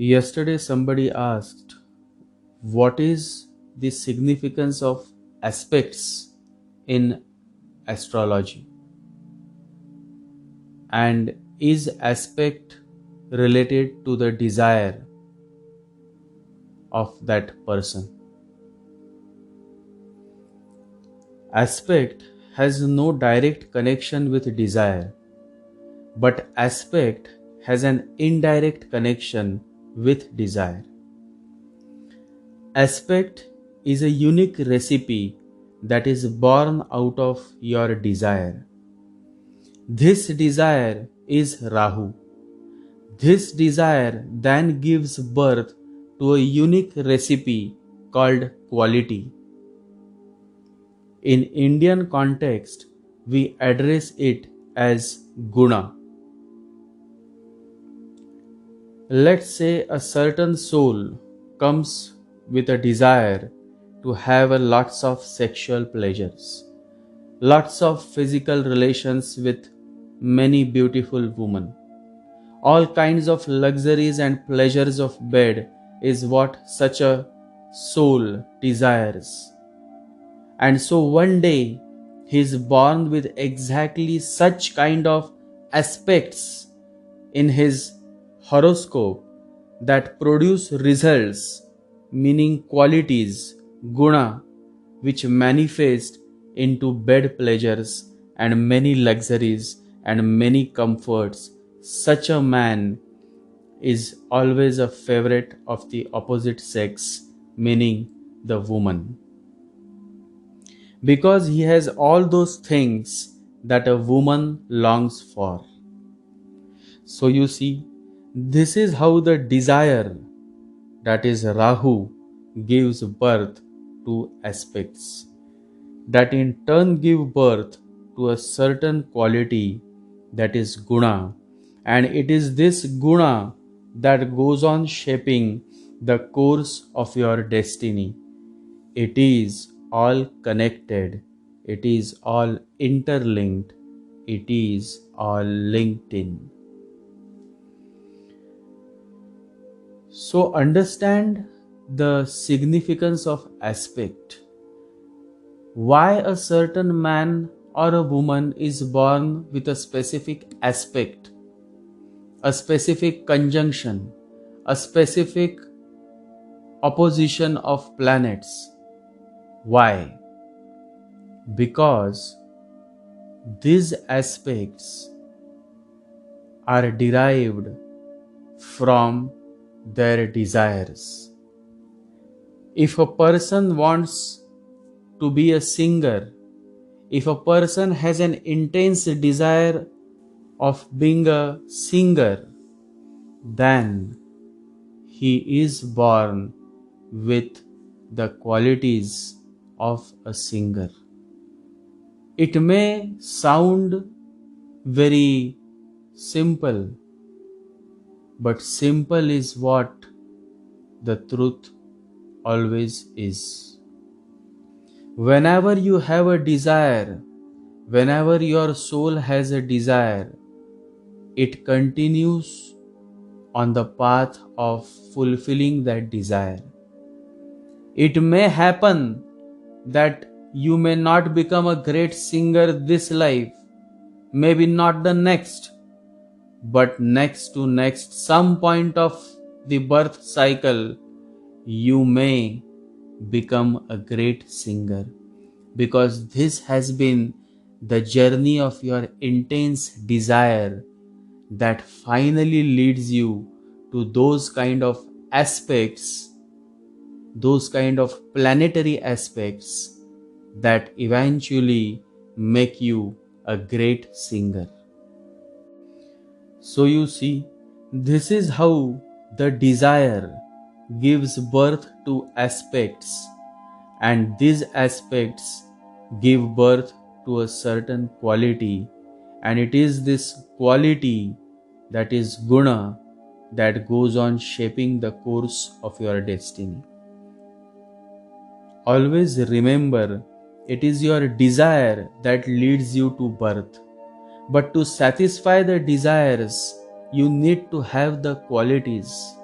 Yesterday, somebody asked, what is the significance of aspects in astrology? And is aspect related to the desire of that person? Aspect has no direct connection with desire, but aspect has an indirect connection with desire. Aspect is a unique recipe that is born out of your desire. This desire is Rahu. This desire then gives birth to a unique recipe called quality. In Indian context, we address it as guna. Let's say a certain soul comes with a desire to have lots of sexual pleasures, lots of physical relations with many beautiful women. All kinds of luxuries and pleasures of bed is what such a soul desires. And so one day he is born with exactly such kind of aspects in his horoscope that produce results, meaning qualities, guna, which manifest into bed pleasures and many luxuries and many comforts. Such a man is always a favorite of the opposite sex, meaning the woman, because he has all those things that a woman longs for. So you see, this is how the desire, that is Rahu, gives birth to aspects, that in turn give birth to a certain quality, that is guna, and it is this guna that goes on shaping the course of your destiny. It is all connected, it is all interlinked, it is all linked in. So understand the significance of aspect. Why a certain man or a woman is born with a specific aspect, a specific conjunction, a specific opposition of planets. Why? Because these aspects are derived from their desires. If a person wants to be a singer, if a person has an intense desire of being a singer, then he is born with the qualities of a singer. It may sound very simple, but simple is what the truth always is. Whenever you have a desire, whenever your soul has a desire, it continues on the path of fulfilling that desire. It may happen that you may not become a great singer this life, maybe not the next, but next to next, some point of the birth cycle, you may become a great singer, because this has been the journey of your intense desire that finally leads you to those kind of aspects, those kind of planetary aspects that eventually make you a great singer. So you see, this is how the desire gives birth to aspects, and these aspects give birth to a certain quality, and it is this quality, that is guna, that goes on shaping the course of your destiny. Always remember, it is your desire that leads you to birth. But to satisfy the desires, you need to have the qualities.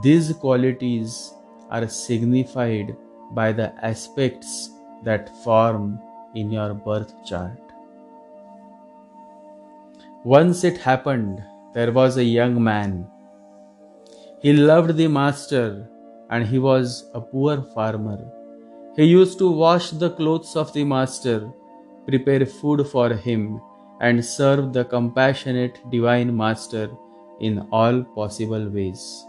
These qualities are signified by the aspects that form in your birth chart. Once it happened, there was a young man. He loved the master and he was a poor farmer. He used to wash the clothes of the master, prepare food for him, and serve the compassionate divine master in all possible ways.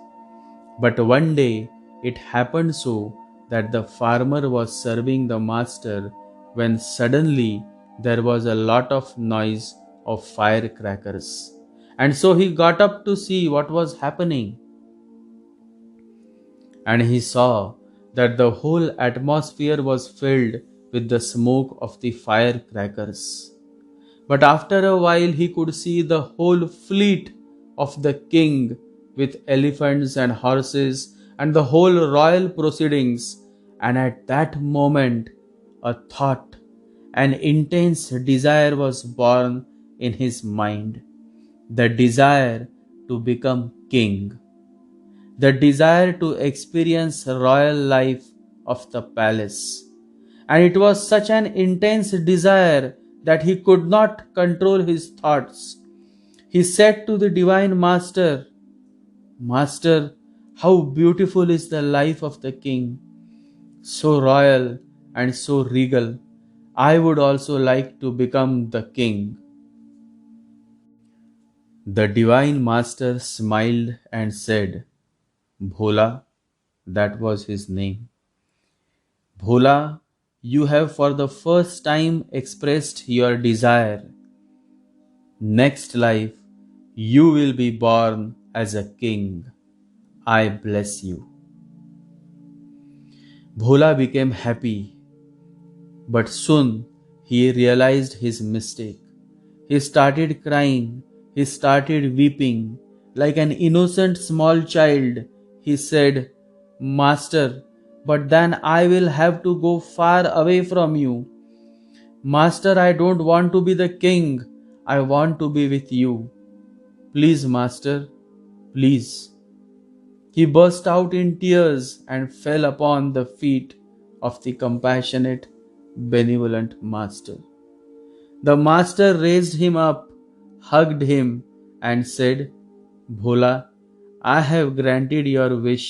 But one day it happened so that the farmer was serving the master when suddenly there was a lot of noise of firecrackers. And so he got up to see what was happening. And he saw that the whole atmosphere was filled with the smoke of the firecrackers. But after a while he could see the whole fleet of the king with elephants and horses and the whole royal proceedings, and at that moment a thought, an intense desire was born in his mind, the desire to become king, the desire to experience royal life of the palace. And it was such an intense desire that he could not control his thoughts. He said to the divine master, "Master, how beautiful is the life of the king, so royal and so regal. I would also like to become the king." The divine master smiled and said, "Bhola," that was his name. "Bhola, you have for the first time expressed your desire. Next life, you will be born as a king. I bless you." Bhola became happy, but soon he realized his mistake. He started crying, he started weeping. Like an innocent small child, he said, "Master, but then I will have to go far away from you. Master, I don't want to be the king. I want to be with you. Please, Master, please." He burst out in tears and fell upon the feet of the compassionate, benevolent master. The master raised him up, hugged him, and said, "Bhola, I have granted your wish.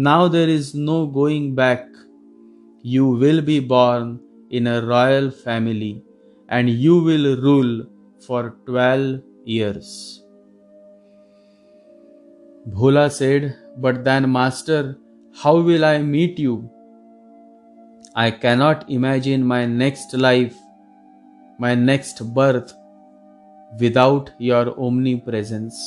Now there is no going back. You will be born in a royal family and you will rule for 12 years. Bhola said, "But then, Master, how will I meet you? I cannot imagine my next life, my next birth, without your omnipresence."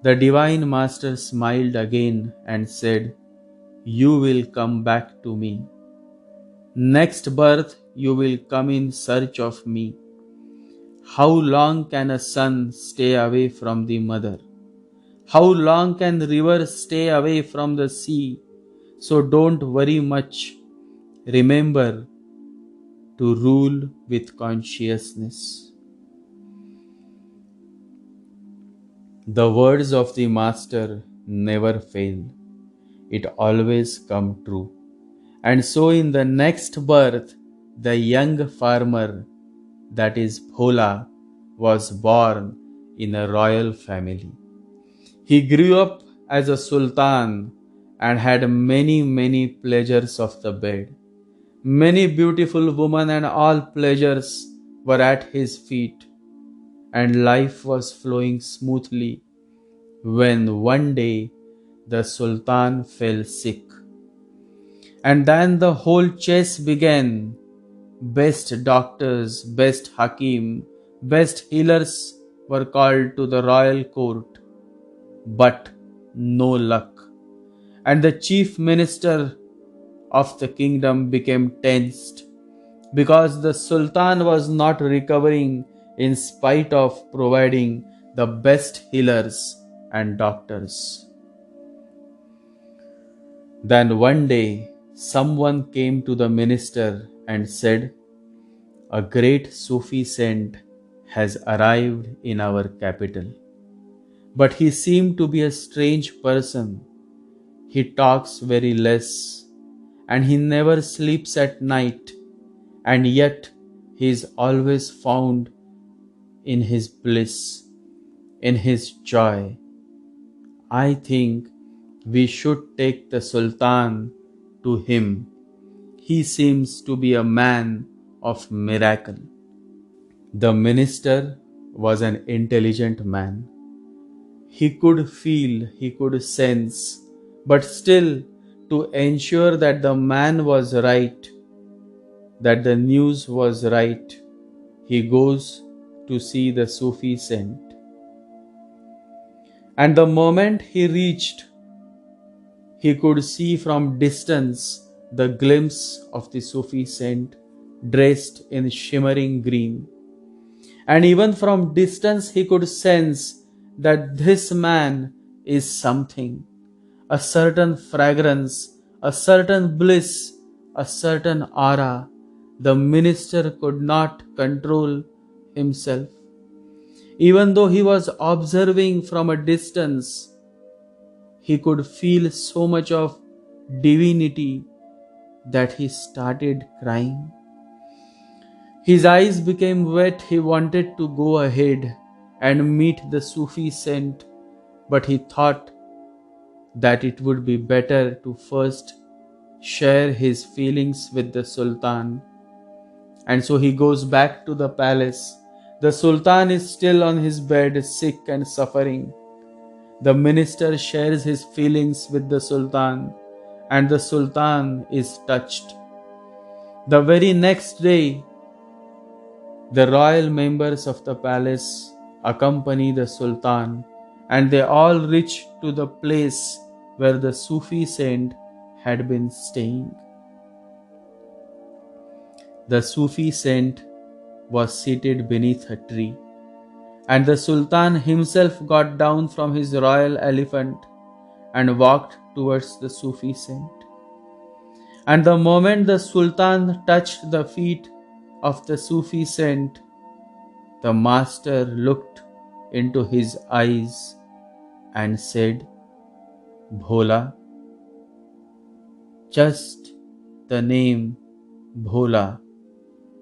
The Divine Master smiled again and said, "You will come back to me. Next birth, you will come in search of me. How long can a son stay away from the mother? How long can rivers stay away from the sea? So don't worry much. Remember to rule with consciousness." The words of the Master never fail. It always come true. And so in the next birth, the young farmer, that is Bhola, was born in a royal family. He grew up as a sultan and had many pleasures of the bed. Many beautiful women and all pleasures were at his feet, and life was flowing smoothly when one day the sultan fell sick. And then the whole chase began. Best doctors, best hakim, best healers were called to the royal court, but no luck. And the chief minister of the kingdom became tensed because the sultan was not recovering in spite of providing the best healers and doctors. Then one day, someone came to the minister and said, "A great Sufi saint has arrived in our capital. but he seemed to be a strange person. He talks very less, and he never sleeps at night, and yet he is always found in his bliss, in his joy. I think we should take the Sultan to him. He seems to be a man of miracle. The minister was an intelligent man. He could feel, he could sense, but still, to ensure that the man was right, that the news was right, he goes to see the Sufi saint. And the moment he reached, he could see from distance the glimpse of the Sufi saint dressed in shimmering green. And even from distance, he could sense that this man is something, a certain fragrance, a certain bliss, a certain aura. The minister could not control himself. Even though he was observing from a distance, he could feel so much of divinity that he started crying. His eyes became wet. He wanted to go ahead and meet the Sufi saint, but he thought that it would be better to first share his feelings with the Sultan. And so he goes back to the palace. The Sultan is still on his bed, sick and suffering. The minister shares his feelings with the Sultan, and the Sultan is touched. The very next day, the royal members of the palace accompany the Sultan, and they all reach to the place where the Sufi saint had been staying. The Sufi saint was seated beneath a tree, and the Sultan himself got down from his royal elephant and walked towards the Sufi saint. And the moment the Sultan touched the feet of the Sufi saint, the master looked into his eyes and said, "Bhola." Just the name Bhola,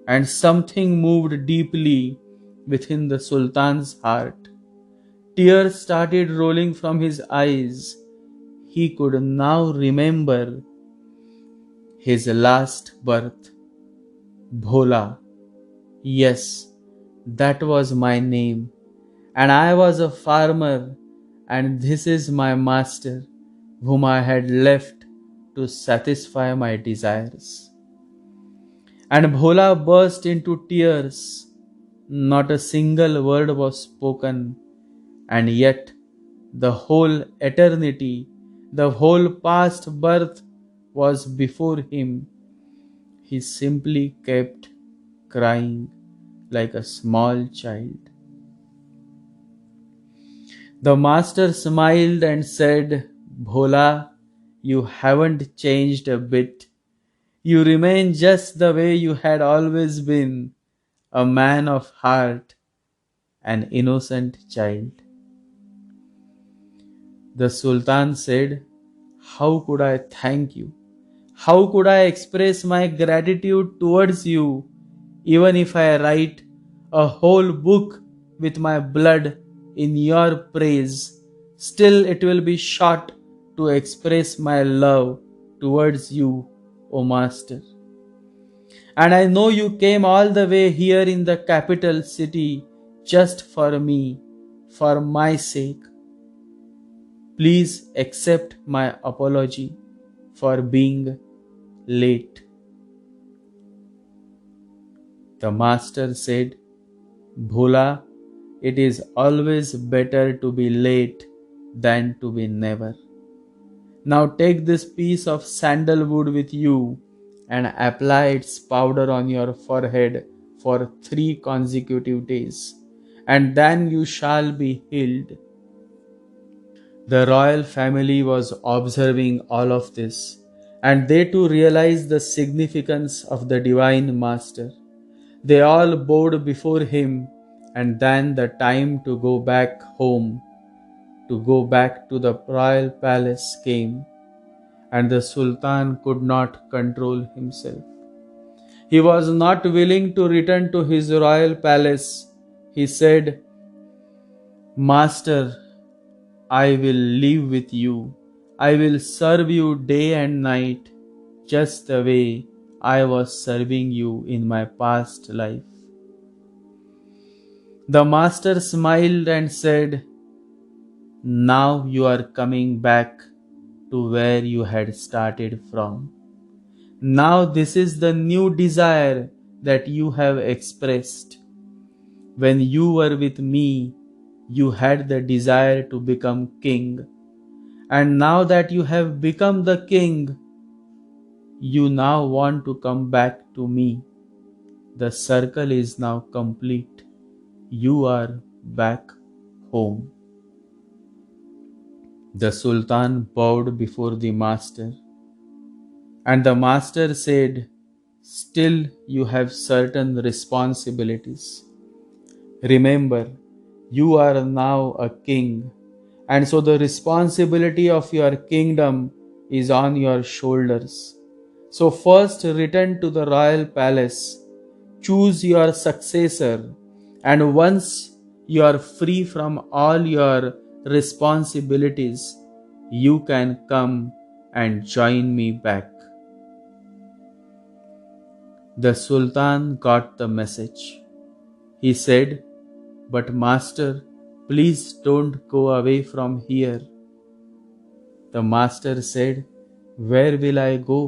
and something moved deeply within the Sultan's heart. Tears started rolling from his eyes. He could now remember his last birth. Bhola. Yes, that was my name. And I was a farmer, and this is my master, whom I had left to satisfy my desires. And Bhola burst into tears. Not a single word was spoken, and yet the whole eternity, the whole past birth was before him. He simply kept crying like a small child. The master smiled and said, "Bhola, you haven't changed a bit. You remain just the way you had always been, a man of heart, an innocent child." The Sultan said, "How could I thank you? How could I express my gratitude towards you, even if I write a whole book with my blood in your praise? Still it will be short to express my love towards you, O Master. And I know you came all the way here in the capital city just for me, for my sake. Please accept my apology for being late." The master said, "Bhola, it is always better to be late than to be never. Now take this piece of sandalwood with you and apply its powder on your forehead for 3 consecutive days, and then you shall be healed." The royal family was observing all of this, and they too realized the significance of the divine master. They all bowed before him, and then the time to go back home to go back to the royal palace came, and the Sultan could not control himself. He was not willing to return to his royal palace. He said, "Master, I will live with you. I will serve you day and night, just the way I was serving you in my past life." The master smiled and said, "Now you are coming back to where you had started from. Now this is the new desire that you have expressed. When you were with me, you had the desire to become king. And now that you have become the king, you now want to come back to me. The circle is now complete. You are back home." The Sultan bowed before the master, and the master said, "Still you have certain responsibilities. Remember, you are now a king, and so the responsibility of your kingdom is on your shoulders. So first return to the royal palace, choose your successor, and once you are free from all your responsibilities, you can come and join me back." The Sultan got the message. He said, "But master, please don't go away from here." The master said, "Where will I go?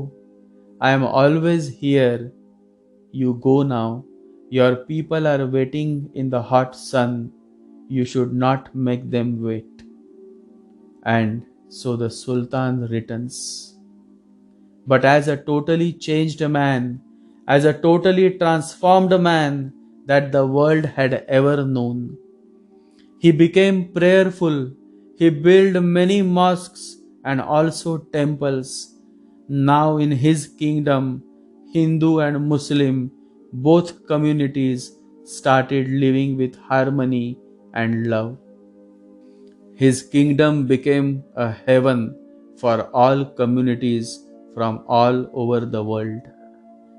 I am always here. You go now. Your people are waiting in the hot sun. You should not make them wait." And so the Sultan returns. But as a totally changed man, as a totally transformed man that the world had ever known. He became prayerful. He built many mosques and also temples. Now in his kingdom, Hindu and Muslim, both communities started living with harmony and love. His kingdom became a heaven for all communities from all over the world.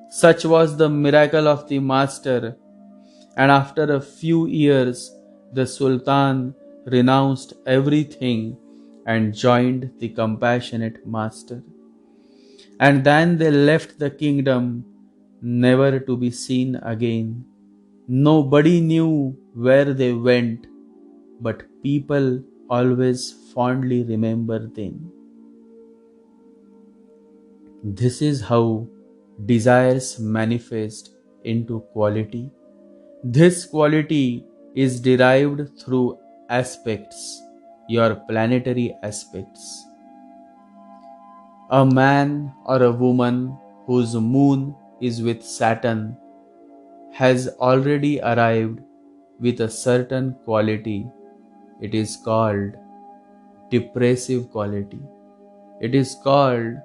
Such was the miracle of the master, and after a few years, the Sultan renounced everything and joined the compassionate master. And then they left the kingdom, never to be seen again. Nobody knew where they went, but people always fondly remember them. This is how desires manifest into quality. This quality is derived through aspects, your planetary aspects. A man or a woman whose moon is with Saturn has already arrived with a certain quality. It is called depressive quality. It is called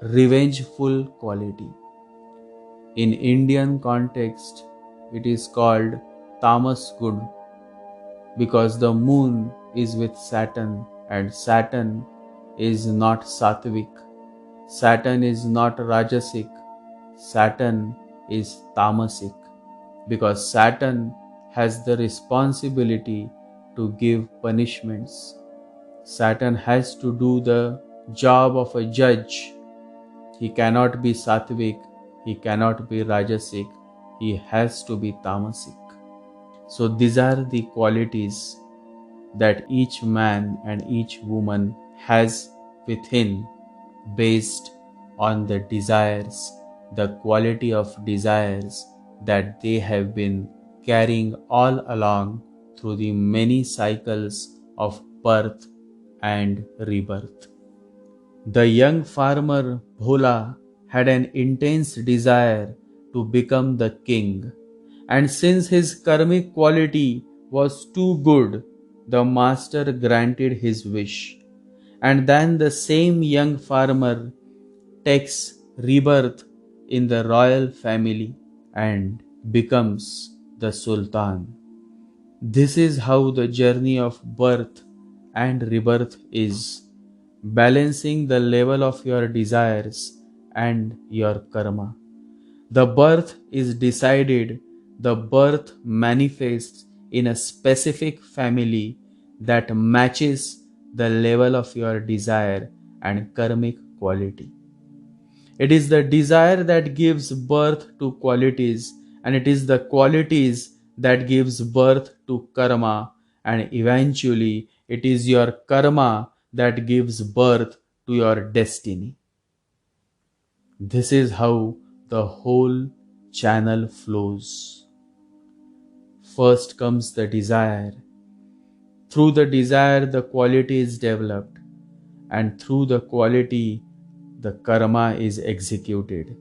revengeful quality. In Indian context, it is called tamas good, because the moon is with Saturn and Saturn is not sattvic. Saturn is not rajasic. Saturn is tamasic, because Saturn has the responsibility to give punishments. Saturn has to do the job of a judge. He cannot be sattvic, he cannot be rajasic, he has to be tamasic. So these are the qualities that each man and each woman has within, based on the desires, the quality of desires that they have been carrying all along through the many cycles of birth and rebirth. The young farmer Bhola had an intense desire to become the king, and since his karmic quality was too good, the master granted his wish. And then the same young farmer takes rebirth in the royal family and becomes the Sultan. This is how the journey of birth and rebirth is balancing the level of your desires and your karma. The birth is decided, the birth manifests in a specific family that matches the level of your desire and karmic quality. It is the desire that gives birth to qualities, and it is the qualities that gives birth to karma, and eventually it is your karma that gives birth to your destiny. This is how the whole channel flows. First comes the desire. Through the desire, the quality is developed, and through the quality, the karma is executed.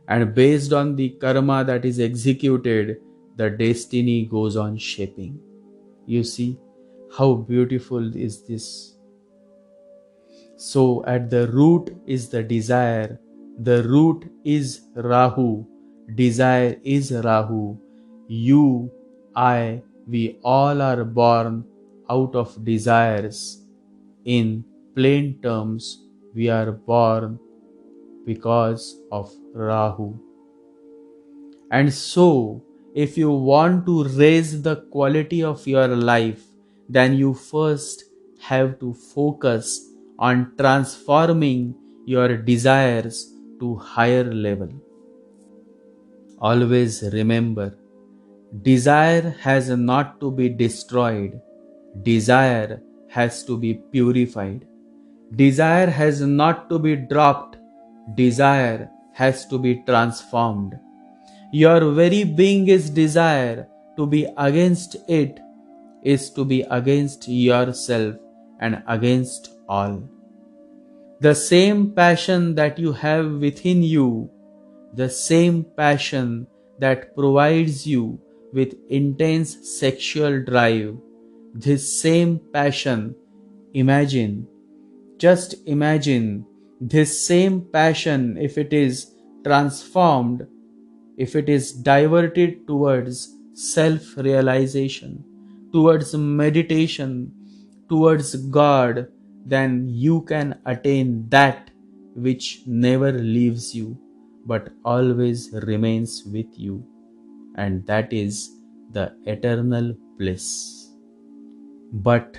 And based on the karma that is executed, the destiny goes on shaping. You see how beautiful is this? So, at the root is the desire. The root is Rahu. Desire is Rahu. You, I, we all are born out of desires. In plain terms, we are born because of Rahu. And so, if you want to raise the quality of your life, then you first have to focus on transforming your desires to higher level. Always remember, desire has not to be destroyed. Desire has to be purified. Desire has not to be dropped. Desire has to be transformed. Your very being is desire. To be against it is to be against yourself and against all. The same passion that you have within you, the same passion that provides you with intense sexual drive, this same passion, imagine, just imagine this same passion, if it is transformed, if it is diverted towards self-realization, towards meditation, towards God, then you can attain that which never leaves you but always remains with you, and that is the eternal bliss. But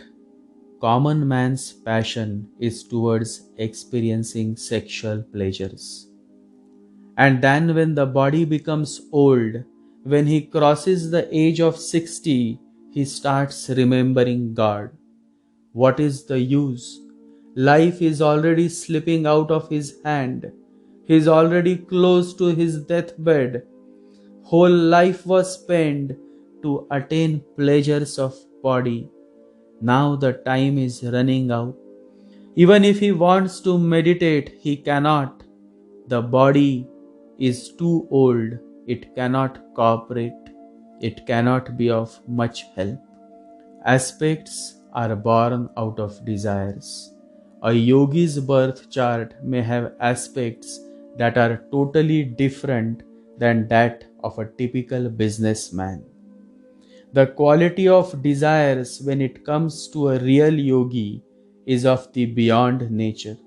common man's passion is towards experiencing sexual pleasures. And then when the body becomes old, when he crosses the age of 60, he starts remembering God. What is the use? Life is already slipping out of his hand. He is already close to his deathbed. Whole life was spent to attain pleasures of body. Now the time is running out. Even if he wants to meditate, he cannot. The body is too old. It cannot cooperate. It cannot be of much help. Aspects are born out of desires. A yogi's birth chart may have aspects that are totally different than that of a typical businessman. The quality of desires when it comes to a real yogi is of the beyond nature,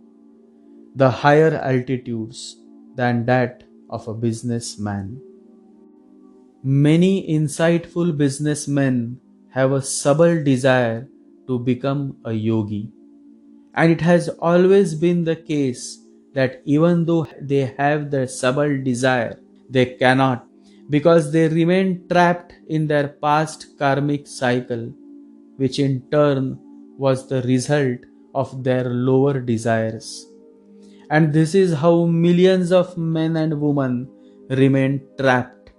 the higher altitudes than that of a businessman. Many insightful businessmen have a subtle desire to become a yogi. And it has always been the case that even though they have the subtle desire, they cannot, because they remain trapped in their past karmic cycle, which in turn was the result of their lower desires. And this is how millions of men and women remain trapped.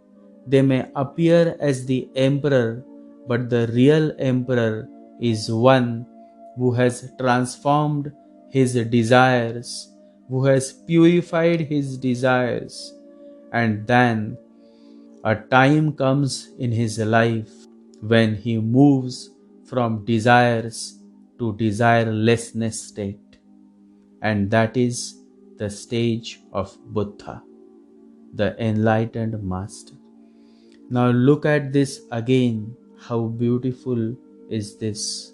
They may appear as the emperor, but the real emperor is one who has transformed his desires, who has purified his desires, and then a time comes in his life when he moves from desires to desirelessness state, and that is the stage of Buddha, the enlightened master. Now look at this again. How beautiful is this?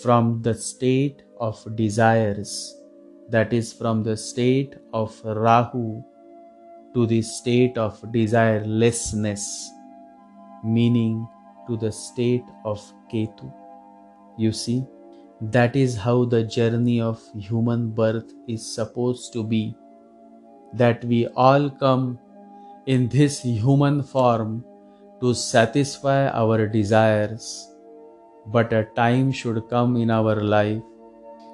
from the state of desires, that is, from the state of Rahu to the state of desirelessness, meaning to the state of Ketu. You see, that is how the journey of human birth is supposed to be, that we all come in this human form to satisfy our desires, but a time should come in our life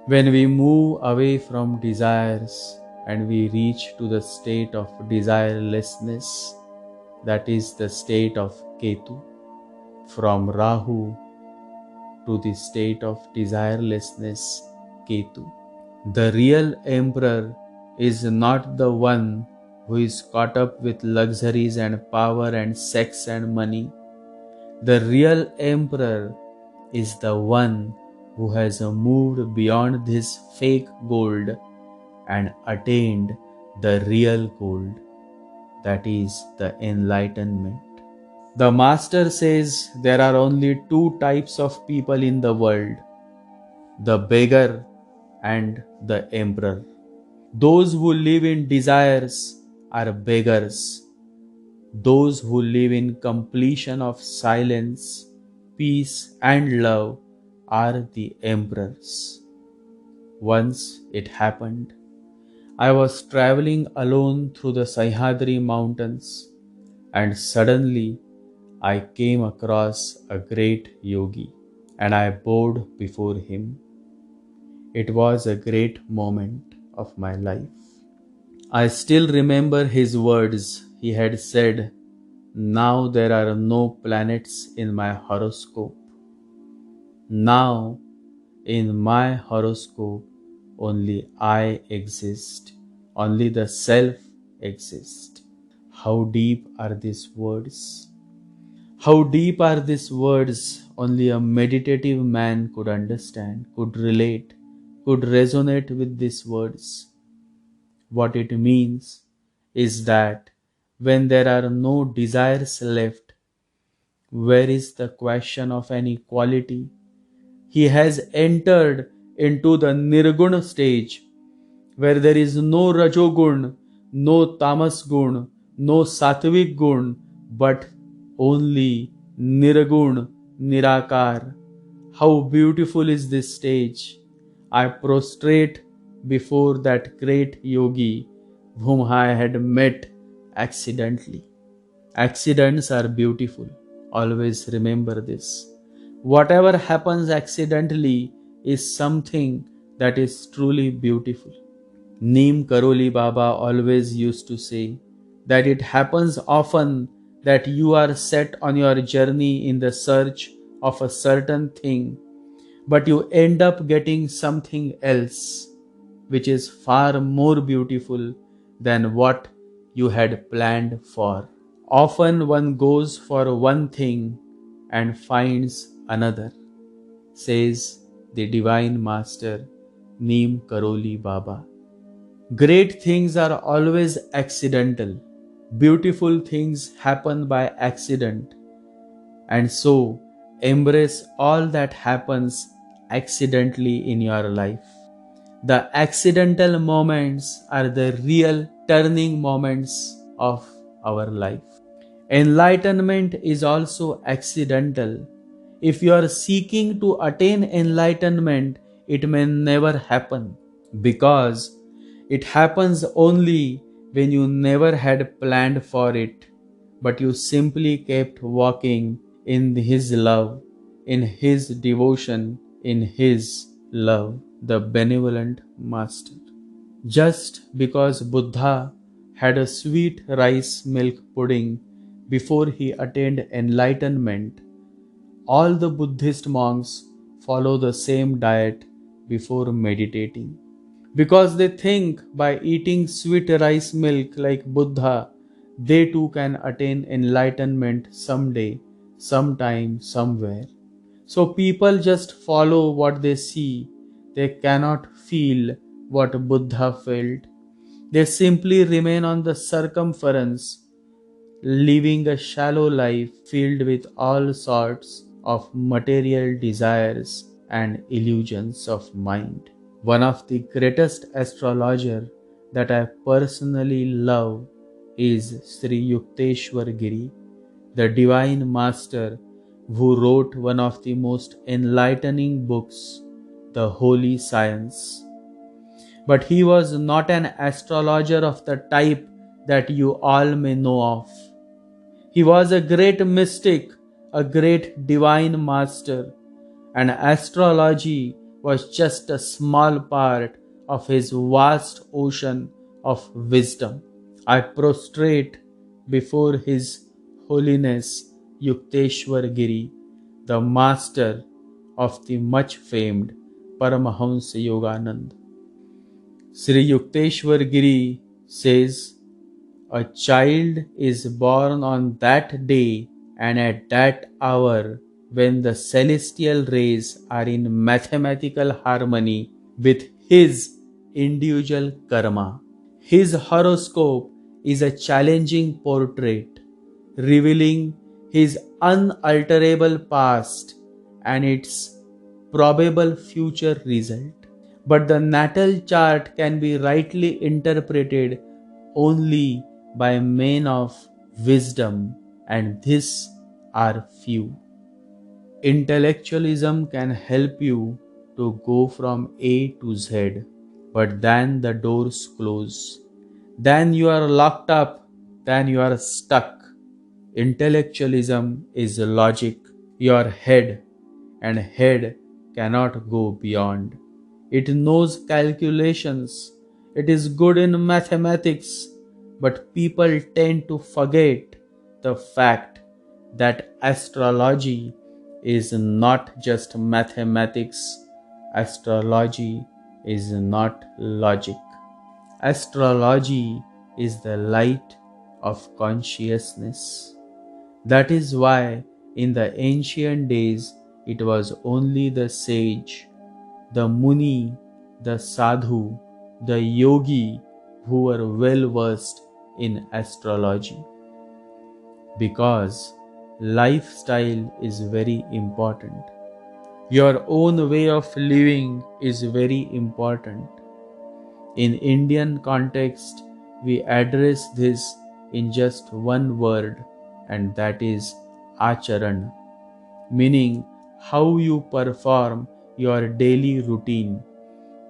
when we move away from desires and we reach to the state of desirelessness, that is the state of Ketu, from Rahu to the state of desirelessness, Ketu. The real emperor is not the one who is caught up with luxuries and power and sex and money. The real emperor is the one who has moved beyond this fake gold and attained the real gold, that is the enlightenment. The master says there are only two types of people in the world, the beggar and the emperor. Those who live in desires are beggars. Those who live in completion of silence, peace and love are the emperors. Once it happened, I was traveling alone through the Sahyadri mountains, and suddenly I came across a great yogi and I bowed before him. It was a great moment of my life. I still remember his words. He had said, "Now there are no planets in my horoscope. Now in my horoscope only I exist. Only the self exists." How deep are these words? How deep are these words? Only a meditative man could understand, could relate, could resonate with these words. What it means is that when there are no desires left, where is the question of any quality? He has entered into the Nirguna stage, where there is no Rajogun, no Tamas Gun, no Sattvic Gun, but only Nirgun, Nirakar. How beautiful is this stage! I prostrate before that great yogi whom I had met accidentally. Accidents are beautiful. Always remember this. Whatever happens accidentally is something that is truly beautiful. Neem Karoli Baba always used to say that it happens often that you are set on your journey in the search of a certain thing, but you end up getting something else, which is far more beautiful than what you had planned for. Often one goes for one thing and finds another, says the Divine Master Neem Karoli Baba. Great things are always accidental. Beautiful things happen by accident. And so, embrace all that happens accidentally in your life. The accidental moments are the real turning moments of our life. Enlightenment is also accidental. If you are seeking to attain enlightenment, it may never happen, because it happens only when you never had planned for it, but you simply kept walking in His love, in His devotion, in His love, the benevolent Master. Just because Buddha had a sweet rice milk pudding before he attained enlightenment, all the Buddhist monks follow the same diet before meditating, because they think by eating sweet rice milk like Buddha, they too can attain enlightenment someday, sometime, somewhere. So people just follow what they see. They cannot feel what Buddha felt. They simply remain on the circumference, living a shallow life filled with all sorts of material desires and illusions of mind. One of the greatest astrologer that I personally love is Sri Yukteswar Giri, the divine master who wrote one of the most enlightening books, The Holy Science. But he was not an astrologer of the type that you all may know of. He was a great mystic, a great divine master, and astrology was just a small part of his vast ocean of wisdom. I prostrate before His Holiness Yukteswar Giri, the master of the much famed Paramahamsa Yoganand. Sri Yukteswar Giri says, a child is born on that day and at that hour when the celestial rays are in mathematical harmony with his individual karma. His horoscope is a challenging portrait revealing his unalterable past and its probable future result. But the natal chart can be rightly interpreted only by men of wisdom, and these are few. Intellectualism can help you to go from A to Z, but then the doors close. Then you are locked up, then you are stuck. Intellectualism is logic, your head, and head cannot go beyond. It knows calculations, it is good in mathematics, but people tend to forget the fact that astrology is not just mathematics, astrology is not logic. Astrology is the light of consciousness. That is why in the ancient days it was only the sage, the Muni, the Sadhu, the Yogi who were well versed in astrology. Because lifestyle is very important. Your own way of living is very important. In Indian context, we address this in just one word, and that is acharan, meaning how you perform your daily routine,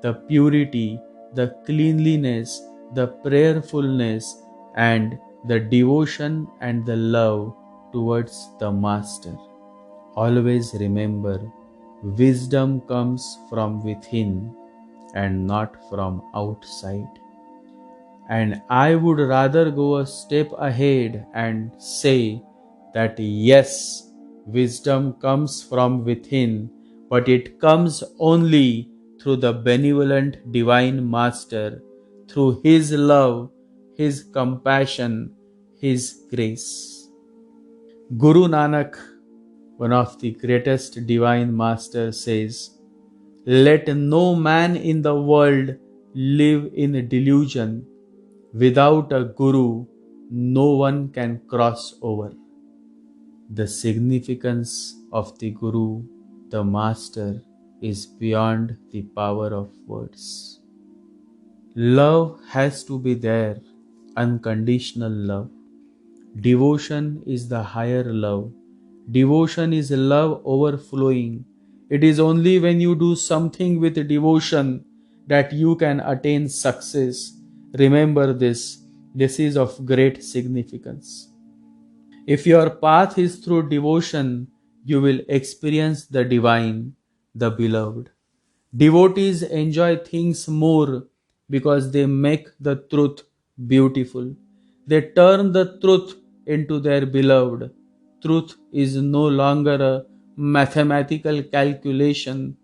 the purity, the cleanliness, the prayerfulness, and the devotion and the love towards the Master. Always remember, wisdom comes from within and not from outside. And I would rather go a step ahead and say that yes, wisdom comes from within, but it comes only through the benevolent Divine Master, through His love, His compassion, His grace. Guru Nanak, one of the greatest Divine Masters, says, let no man in the world live in delusion. Without a guru, no one can cross over. The significance of the guru, the master, is beyond the power of words. Love has to be there, unconditional love. Devotion is the higher love. Devotion is love overflowing. It is only when you do something with devotion that you can attain success. Remember this. This is of great significance. If your path is through devotion, you will experience the divine, the beloved. Devotees enjoy things more because they make the truth beautiful. They turn the truth into their beloved. Truth is no longer a mathematical calculation.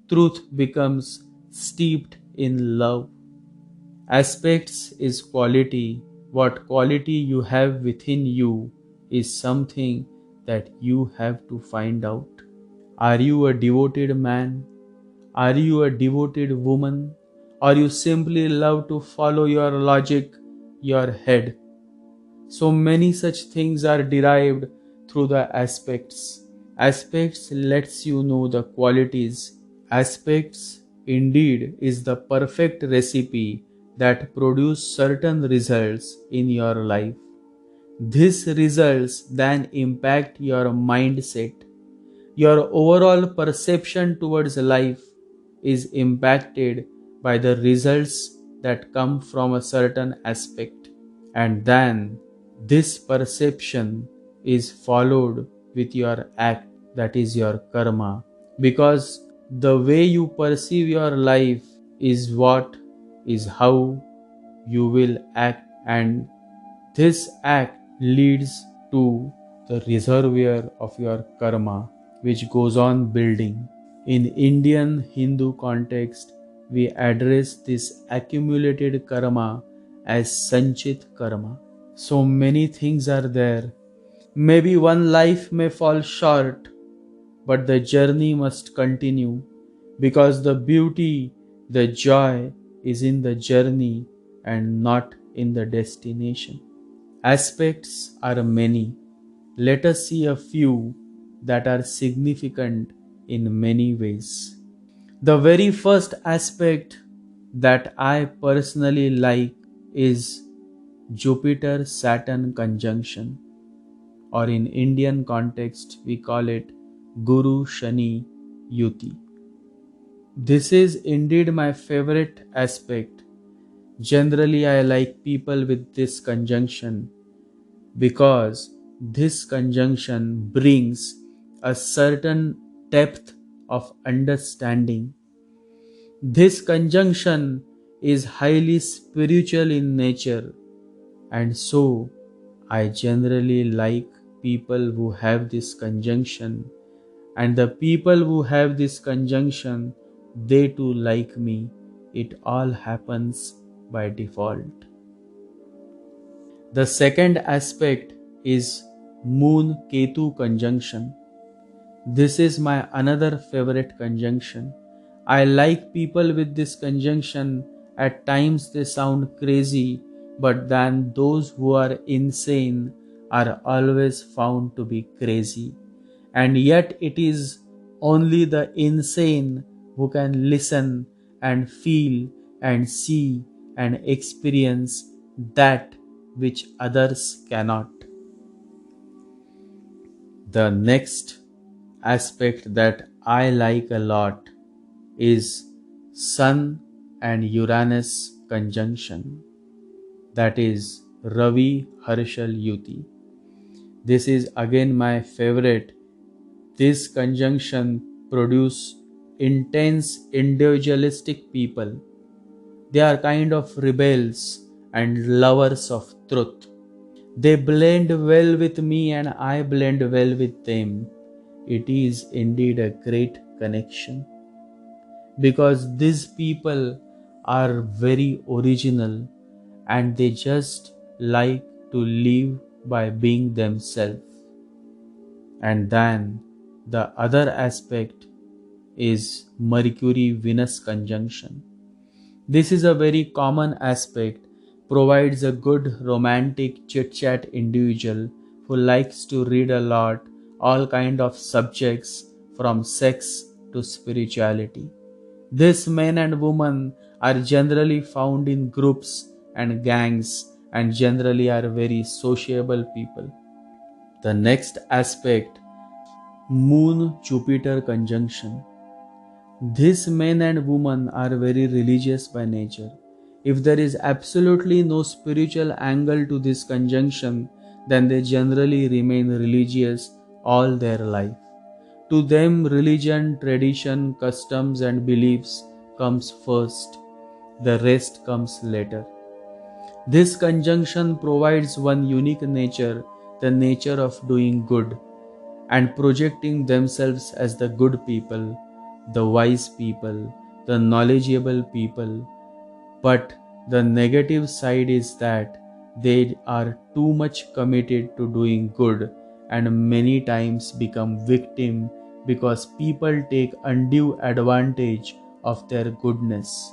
Truth becomes steeped in love. Aspects is quality. What quality you have within you is something that you have to find out. Are you a devoted man? Are you a devoted woman? Or you simply love to follow your logic, your head? So many such things are derived through the aspects. Aspects lets you know the qualities Aspects indeed is the perfect recipe that produce certain results in your life. These results then impact your mindset. Your overall perception towards life is impacted by the results that come from a certain aspect. And then this perception is followed with your act, that is your karma. Because the way you perceive your life is how you will act, and this act leads to the reservoir of your karma, which goes on building. In Indian Hindu context, we address this accumulated karma as Sanchit karma. So many things are there. Maybe one life may fall short, but the journey must continue, because the beauty, the joy is in the journey and not in the destination. Aspects are many. Let us see a few that are significant in many ways. The very first aspect that I personally like is Jupiter Saturn conjunction, or in Indian context we call it Guru Shani Yuti. This is indeed my favorite aspect. Generally, I like people with this conjunction because this conjunction brings a certain depth of understanding. This conjunction is highly spiritual in nature, and so I generally like people who have this conjunction, and the people who have this conjunction, they too like me. It all happens by default. The second aspect is Moon Ketu conjunction. This is my another favorite conjunction. I like people with this conjunction. At times they sound crazy, but then those who are insane are always found to be crazy. And yet it is only the insane who can listen and feel and see and experience that which others cannot. The next aspect that I like a lot is Sun and Uranus conjunction, that is Ravi Harshal Yuti. This is again my favorite. This conjunction produce intense individualistic people. They are kind of rebels and lovers of truth. They blend well with me and I blend well with them. It is indeed a great connection, because these people are very original and they just like to live by being themselves. And then the other aspect is Mercury Venus conjunction. This is a very common aspect, provides a good romantic chit-chat individual who likes to read a lot, all kind of subjects from sex to spirituality. These men and women are generally found in groups and gangs and generally are very sociable people. The next aspect, Moon Jupiter conjunction. These men and women are very religious by nature. If there is absolutely no spiritual angle to this conjunction, then they generally remain religious all their life. To them, religion, tradition, customs and beliefs comes first. The rest comes later. This conjunction provides one unique nature, the nature of doing good and projecting themselves as the good people, the wise people, the knowledgeable people. But the negative side is that they are too much committed to doing good and many times become victim because people take undue advantage of their goodness.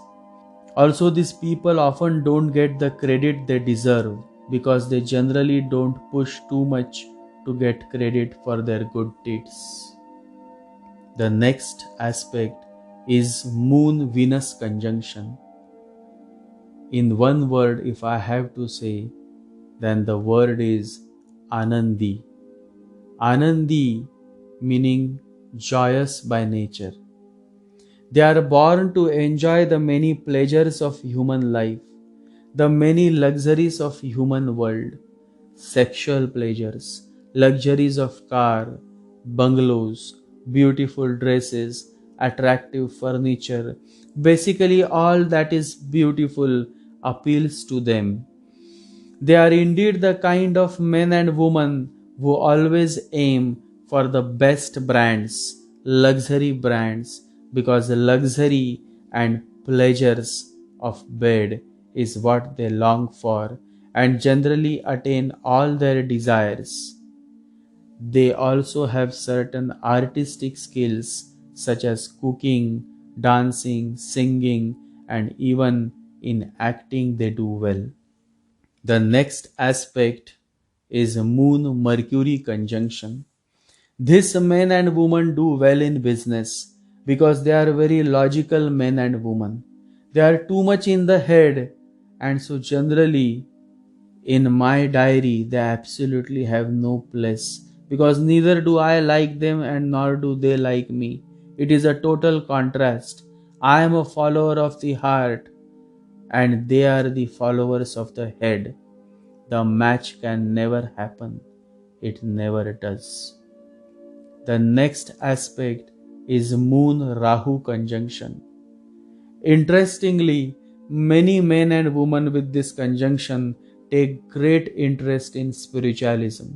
Also, these people often don't get the credit they deserve because they generally don't push too much to get credit for their good deeds. The next aspect is Moon Venus conjunction. In one word, if I have to say, then the word is Anandi. Anandi meaning joyous by nature. They are born to enjoy the many pleasures of human life, the many luxuries of human world, sexual pleasures, luxuries of car, bungalows, beautiful dresses, attractive furniture. Basically, all that is beautiful appeals to them. They are indeed the kind of men and women who always aim for the best brands, luxury brands, because the luxury and pleasures of bed is what they long for and generally attain all their desires. They also have certain artistic skills such as cooking, dancing, singing, and even in acting they do well. The next aspect is Moon Mercury conjunction. This men and women do well in business because they are very logical men and women. They are too much in the head, and so generally in my diary they absolutely have no place because neither do I like them and nor do they like me. It is a total contrast. I am a follower of the heart and they are the followers of the head. The match can never happen. It never does. The next aspect is Moon Rahu conjunction. Interestingly, many men and women with this conjunction take great interest in spiritualism.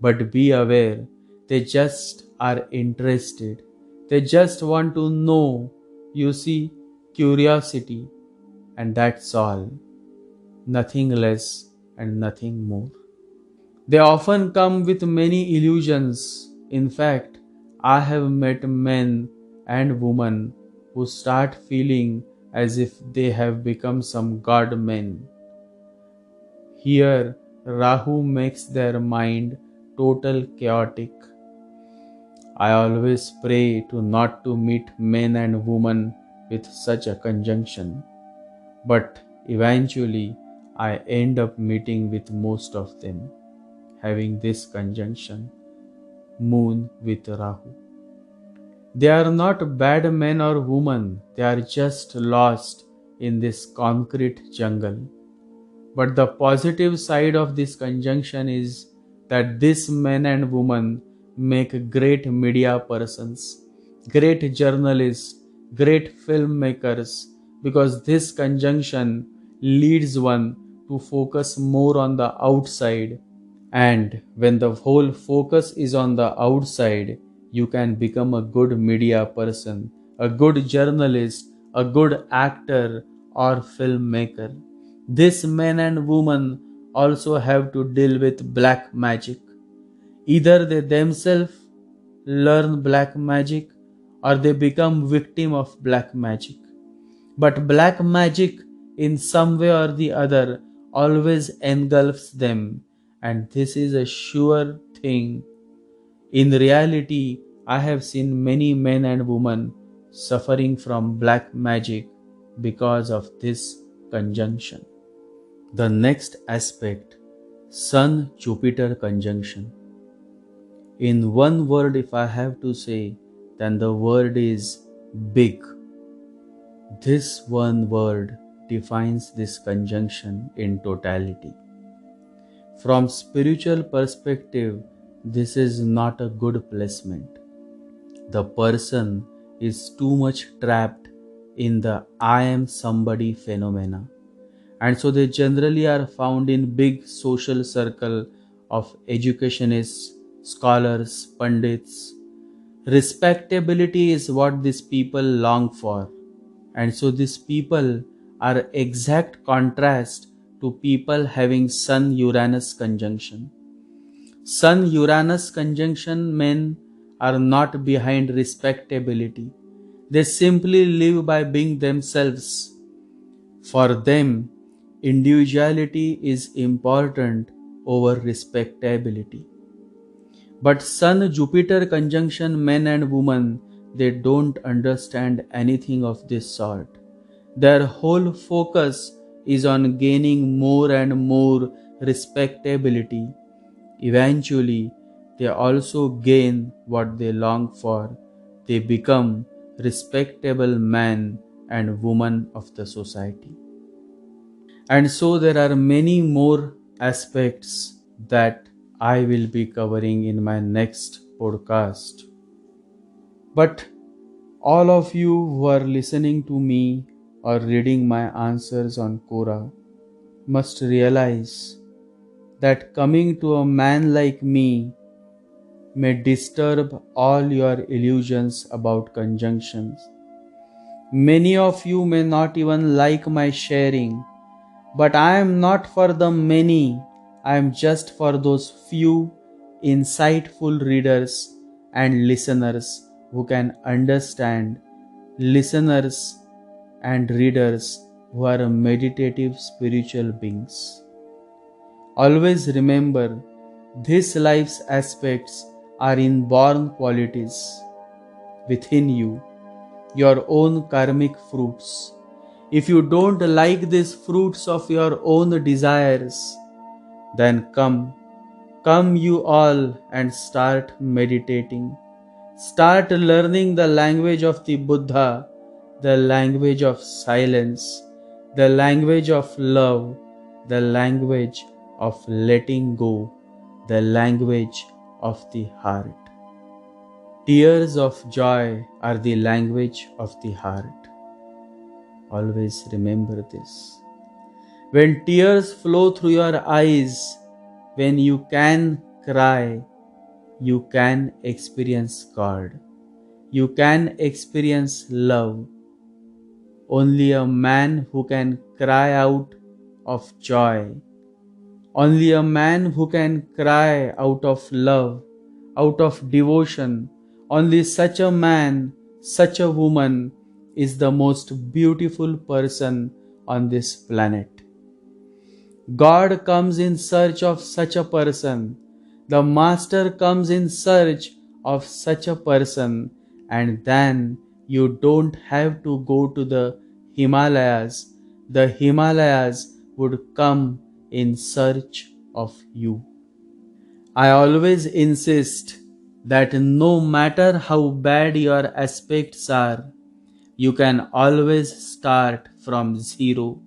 But be aware, they just are interested. They just want to know. You see, curiosity, and that's all. Nothing less and nothing more. They often come with many illusions. In fact, I have met men and women who start feeling as if they have become some god men. Here, Rahu makes their mind total chaotic. I always pray to not to meet men and women with such a conjunction, but eventually I end up meeting with most of them having this conjunction, Moon with Rahu. They are not bad men or women, they are just lost in this concrete jungle. But the positive side of this conjunction is that these men and women make great media persons, great journalists, great filmmakers, because this conjunction leads one to focus more on the outside. And when the whole focus is on the outside, you can become a good media person, a good journalist, a good actor or filmmaker. These men and women also have to deal with black magic. Either they themselves learn black magic or they become victim of black magic. But black magic in some way or the other always engulfs them, and this is a sure thing. In reality, I have seen many men and women suffering from black magic because of this conjunction. The next aspect, Sun Jupiter conjunction. In one word, if I have to say, then the word is big. This one word defines this conjunction in totality. From spiritual perspective, this is not a good placement. The person is too much trapped in the I am somebody phenomena. And so they generally are found in big social circle of educationists, scholars, pundits. Respectability is what these people long for. And so these people are exact contrast to people having Sun-Uranus conjunction. Sun-Uranus conjunction men are not behind respectability. They simply live by being themselves. For them, individuality is important over respectability. But Sun-Jupiter conjunction men and women they don't understand anything of this sort. Their whole focus is on gaining more and more respectability. Eventually, they also gain what they long for. They become respectable men and women of the society. And so there are many more aspects that I will be covering in my next podcast. But all of you who are listening to me or reading my answers on Quora must realize that coming to a man like me may disturb all your illusions about conjunctions. Many of you may not even like my sharing, but I am not for the many, I am just for those few insightful readers and listeners who can understand, listeners and readers who are meditative spiritual beings. Always remember, this life's aspects are inborn qualities within you, your own karmic fruits. If you don't like these fruits of your own desires, then come you all and start meditating. Start learning the language of the Buddha, the language of silence, the language of love, the language of letting go, the language of the heart. Tears of joy are the language of the heart. Always remember this. When tears flow through your eyes, when you can cry, you can experience God. You can experience love. Only a man who can cry out of joy, only a man who can cry out of love, out of devotion, only such a man, such a woman is the most beautiful person on this planet. God comes in search of such a person. The Master comes in search of such a person, and then you don't have to go to the Himalayas. The Himalayas would come in search of you. I always insist that no matter how bad your aspects are, you can always start from zero.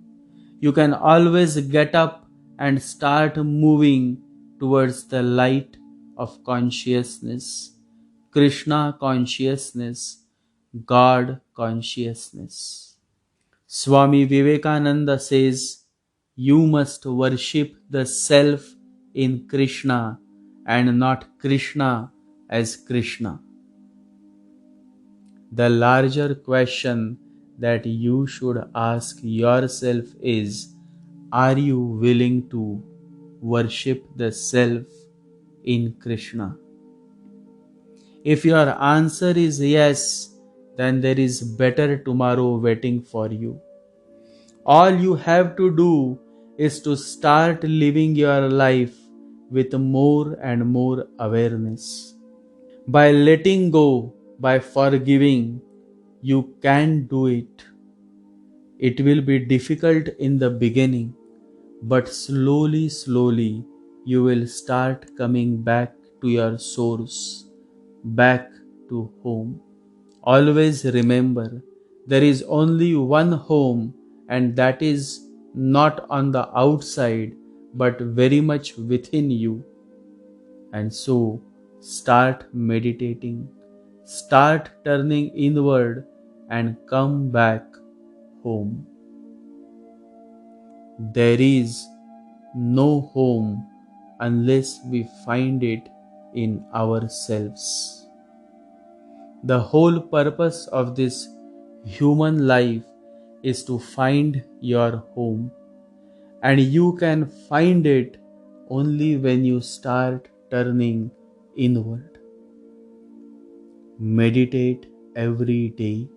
You can always get up and start moving towards the light of consciousness, Krishna consciousness, God consciousness. Swami Vivekananda says, you must worship the self in Krishna and not Krishna as Krishna. The larger question that you should ask yourself is, are you willing to worship the self in Krishna? If your answer is yes, then there is better tomorrow waiting for you. All you have to do is to start living your life with more and more awareness. By letting go, by forgiving, you can do it. It will be difficult in the beginning, but slowly, you will start coming back to your source, back to home. Always remember, there is only one home, and that is not on the outside, but very much within you. And so, start meditating, start turning inward, and come back home. There is no home unless we find it in ourselves. The whole purpose of this human life is to find your home, and you can find it only when you start turning inward. Meditate every day.